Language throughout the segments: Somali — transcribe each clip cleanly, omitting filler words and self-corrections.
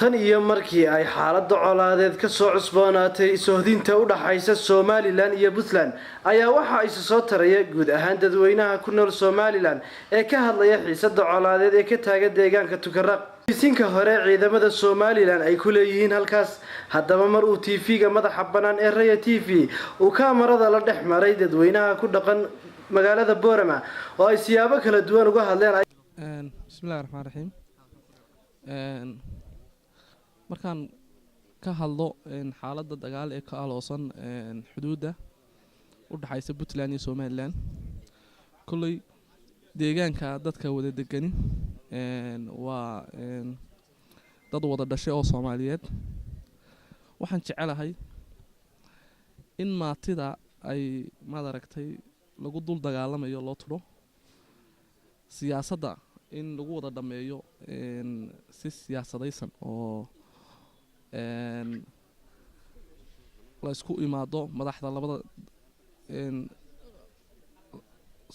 tan iyo markii ay xaaladda colaadeed ka soo cusboonaatay sohdinta u dhaxaysa Somaliland iyo Puntland ayaa waxa ay soo taraya guud ahaan dadweynaha ku nool Somaliland ee ka hadlaya xiisadda colaadeed ee ka taagan deegaanka Tukaraq. Isinka hore ciidamada Somaliland ay ku leeyihiin halkaas haddaba mar uu TV-ga madaxa banaan ee Raya TV uu kaamarada la dhex maray dadweynaha ku dhaqan magaalada Boorama oo ay siyaabo kala duwan uga hadleen. Bismillahir Rahmaanir Rahiim. markaan ka hadlo xaaladda dagaal ee ka aloosan xuduudda u dhaxaysa Puntland iyo Somaliland kulay deegaanka dadka wada degan waa dad wada dhashay oo Soomaaliyeed waxaan jecelahay in maatida ay maaragtay lagu dul dagaalamayo loo tulo siyaasadda in lagu wada dhameeyo si siyaasadaysan oo la isku imaado madaxda labada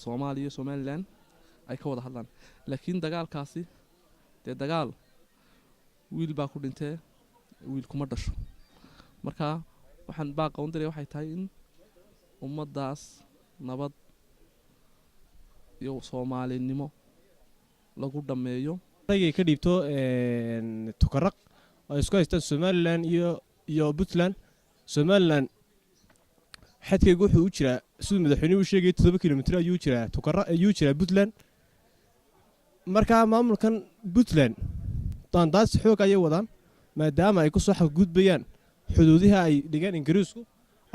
Soomaaliya iyo Somaliland ay ka wada hadlaan laakiin dagaalkaasi dagaal wiil baa ku dhintay wiil kuma dhasho marka waxaan baaqo u diray waxay tahay in ummadaas nabad iyo Soomaalinimo lagu dhameeyo ay ka dhibto Tukaraq oo isku haystaan Somaliland iyo Puntland. Somaliland xadkeegu wuxuu u jiraa sidoo madaxweynuhu sheegay 7 kiiloomitir ayuu jiraa Tukaraq ayuu jiraa Puntland. marka maamulkan Puntland taandaas xoog ay wadaan maadaama ay ku soo xadgudbayaan xuduudaha ay dhigaan Ingiriisku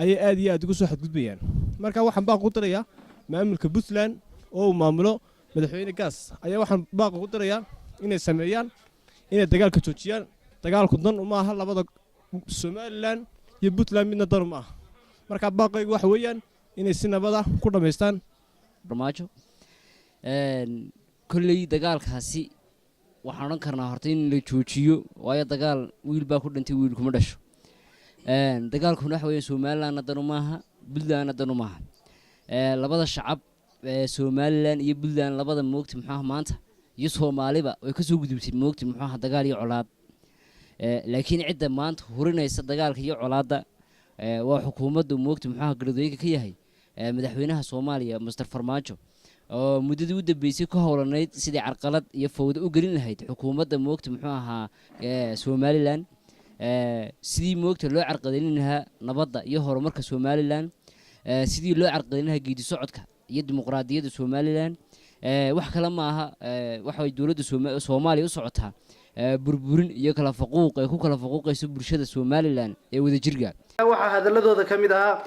ay aad iyo aad ugu soo xadgudbayaan. marka waxaan baaq u dirayaa maamulka Puntland oo maamulo madaxweyne gaas ayaa waxaan baaq u dirayaa inay sameeyaan inay dagaalka joojiyaan. dagaalku dan uma aha labada Somaliland iyo Puntland midna dan uma aha. marka baaqaygu waxa weeyaan inay si nabad ah ku dhameystaan barnaamijyo kulley dagaalkaasi waxaan oran karnaa horta in la joojiyo waayo dagaal wiil baa ku dhintay wiil kuma dhasho. dagaalkuna waxa weeyaan Somaliland dan uma aha Puntland dan uma aha. labada shacab Somaliland iyo Puntland labada moogti maxaa maanta iyo Soomaaliba way ka soo gudubtay moogti maxaa dagaal iyo colaad. laakiin cidda maanta hurinaysa dagaalka iyo colaadda waa xukuumadda moogti maxaa galadooyinka ka yahay madaxweynaha Soomaaliya Mr Farmaajo oo muddadii u dambeysay ka howlanayd sidii carqalad iyo fawdo u gelin lahayd xukuumadda moogti maxaa ahaa Somaliland sidii moogta loo carqadeyn lahaa nabadda iyo horumarka Somaliland sidii loo carqadeyn lahaa geedi socodka iyo dimuqraadiyadda Somaliland wax kale ma aha waxa ay dawladda Soomaaliya u socotaa burburin iyo kala faquuq ay ku kala faquuqayso bulshada Somaliland ee wada jirga. waxa hadaladooda kamid ahaa